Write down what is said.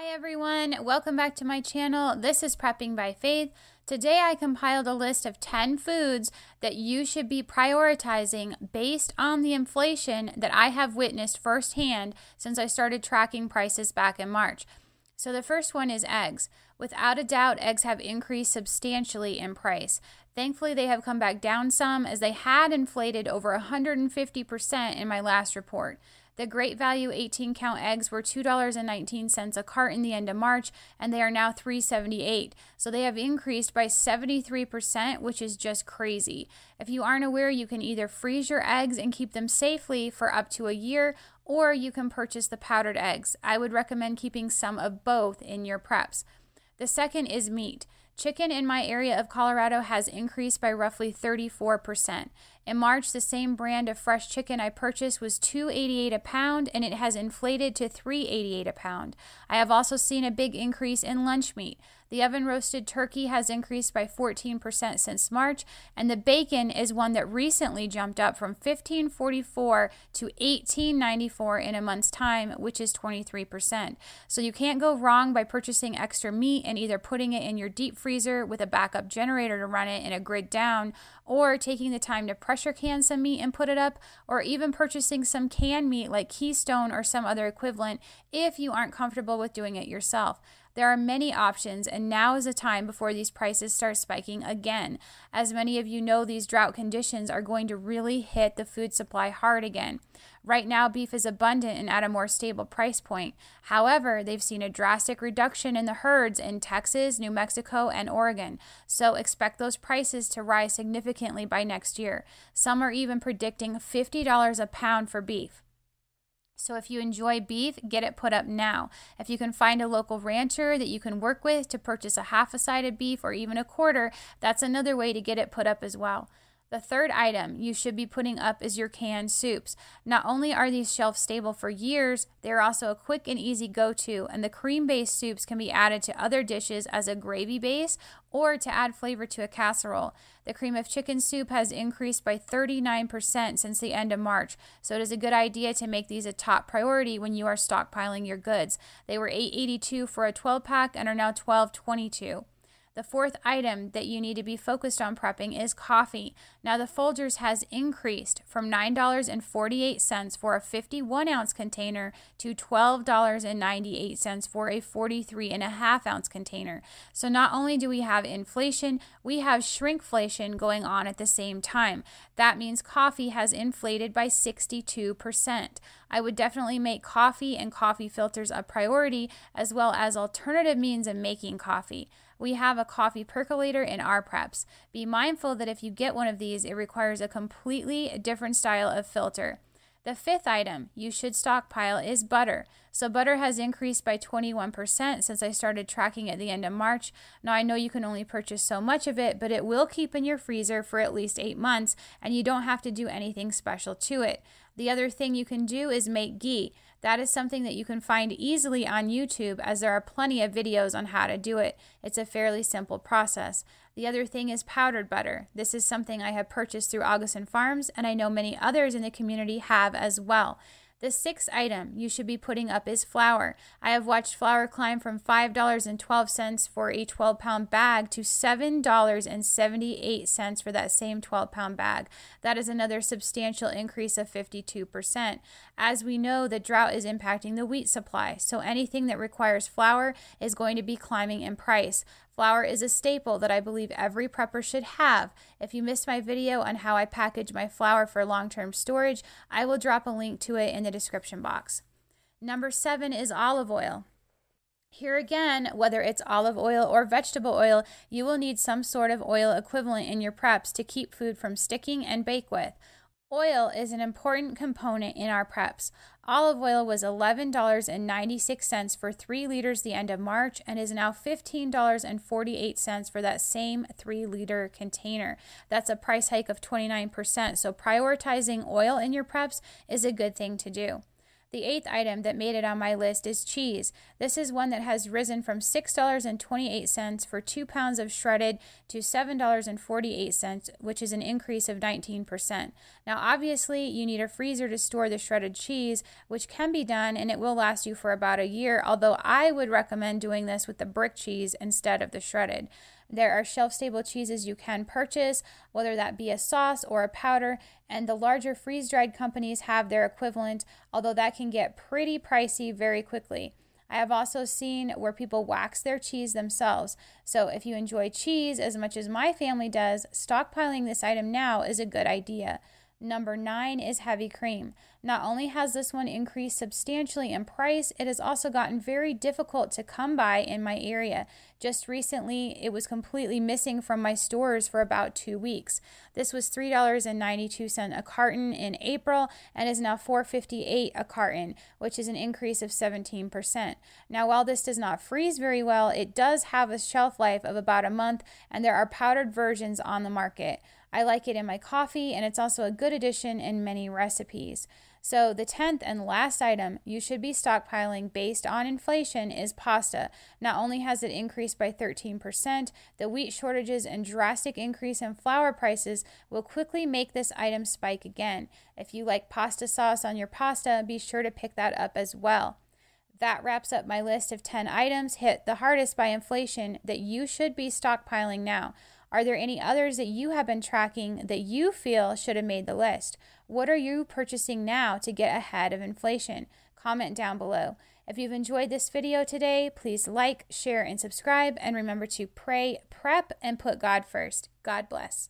Hi everyone, welcome back to my channel. This is Prepping by Faith. Today I compiled a list of 10 foods that you should be prioritizing based on the inflation that I have witnessed firsthand since I started tracking prices back in March. So the first one is eggs. Without a doubt, eggs have increased substantially in price. Thankfully, they have come back down some as they had inflated over 150% in my last report. The Great Value 18-count eggs were $2.19 a carton the end of March, and they are now $3.78. So they have increased by 73%, which is just crazy. If you aren't aware, you can either freeze your eggs and keep them safely for up to a year, or you can purchase the powdered eggs. I would recommend keeping some of both in your preps. The second is meat. Chicken in my area of Colorado has increased by roughly 34%. In March, the same brand of fresh chicken I purchased was $2.88 a pound, and it has inflated to $3.88 a pound. I have also seen a big increase in lunch meat. The oven-roasted turkey has increased by 14% since March, and the bacon is one that recently jumped up from $15.44 to $18.94 in a month's time, which is 23%. So you can't go wrong by purchasing extra meat and either putting it in your deep freezer with a backup generator to run it in a grid down, or taking the time to pressure can some meat and put it up, or even purchasing some canned meat like Keystone or some other equivalent if you aren't comfortable with doing it yourself. There are many options, and now is the time before these prices start spiking again. As many of you know, these drought conditions are going to really hit the food supply hard again. Right now, beef is abundant and at a more stable price point. However, they've seen a drastic reduction in the herds in Texas, New Mexico, and Oregon. So expect those prices to rise significantly by next year. Some are even predicting $50 a pound for beef. So if you enjoy beef, get it put up now. If you can find a local rancher that you can work with to purchase a half a side of beef or even a quarter, that's another way to get it put up as well. The third item you should be putting up is your canned soups. Not only are these shelf stable for years, they're also a quick and easy go-to, and the cream-based soups can be added to other dishes as a gravy base or to add flavor to a casserole. The cream of chicken soup has increased by 39% since the end of March, so it is a good idea to make these a top priority when you are stockpiling your goods. They were $8.82 for a 12-pack and are now $12.22. The fourth item that you need to be focused on prepping is coffee. Now the Folgers has increased from $9.48 for a 51-ounce container to $12.98 for a 43.5-ounce container. So not only do we have inflation, we have shrinkflation going on at the same time. That means coffee has inflated by 62%. I would definitely make coffee and coffee filters a priority, as well as alternative means of making coffee. We have a coffee percolator in our preps. Be mindful that if you get one of these, it requires a completely different style of filter. The fifth item you should stockpile is butter. So butter has increased by 21% since I started tracking at the end of March. Now I know you can only purchase so much of it, but it will keep in your freezer for at least 8 months, and you don't have to do anything special to it. The other thing you can do is make ghee. That is something that you can find easily on YouTube, as there are plenty of videos on how to do it. It's a fairly simple process. The other thing is powdered butter. This is something I have purchased through Augason Farms, and I know many others in the community have as well. The sixth item you should be putting up is flour. I have watched flour climb from $5.12 for a 12-pound bag to $7.78 for that same 12-pound bag. That is another substantial increase of 52%. As we know, the drought is impacting the wheat supply, so anything that requires flour is going to be climbing in price. Flour is a staple that I believe every prepper should have. If you missed my video on how I package my flour for long-term storage, I will drop a link to it in the description box. Number 7 is olive oil. Here again, whether it's olive oil or vegetable oil, you will need some sort of oil equivalent in your preps to keep food from sticking and bake with. Oil is an important component in our preps. Olive oil was $11.96 for 3 liters the end of March and is now $15.48 for that same 3-liter container. That's a price hike of 29%, so prioritizing oil in your preps is a good thing to do. The 8th item that made it on my list is cheese. This is one that has risen from $6.28 for 2 pounds of shredded to $7.48, which is an increase of 19%. Now, obviously, you need a freezer to store the shredded cheese, which can be done, and it will last you for about a year, although I would recommend doing this with the brick cheese instead of the shredded. There are shelf-stable cheeses you can purchase, whether that be a sauce or a powder, and the larger freeze-dried companies have their equivalent, although that can get pretty pricey very quickly. I have also seen where people wax their cheese themselves. So if you enjoy cheese as much as my family does, stockpiling this item now is a good idea. Number 9 is heavy cream. Not only has this one increased substantially in price, it has also gotten very difficult to come by in my area. Just recently, it was completely missing from my stores for about 2 weeks. This was $3.92 a carton in April and is now $4.58 a carton, which is an increase of 17%. Now, while this does not freeze very well, it does have a shelf life of about a month, and there are powdered versions on the market. I like it in my coffee, and it's also a good addition in many recipes. So the 10th and last item you should be stockpiling based on inflation is pasta. Not only has it increased by 13%, the wheat shortages and drastic increase in flour prices will quickly make this item spike again. If you like pasta sauce on your pasta, be sure to pick that up as well. That wraps up my list of 10 items hit the hardest by inflation that you should be stockpiling now. Are there any others that you have been tracking that you feel should have made the list? What are you purchasing now to get ahead of inflation? Comment down below. If you've enjoyed this video today, please like, share, and subscribe. And remember to pray, prep, and put God first. God bless.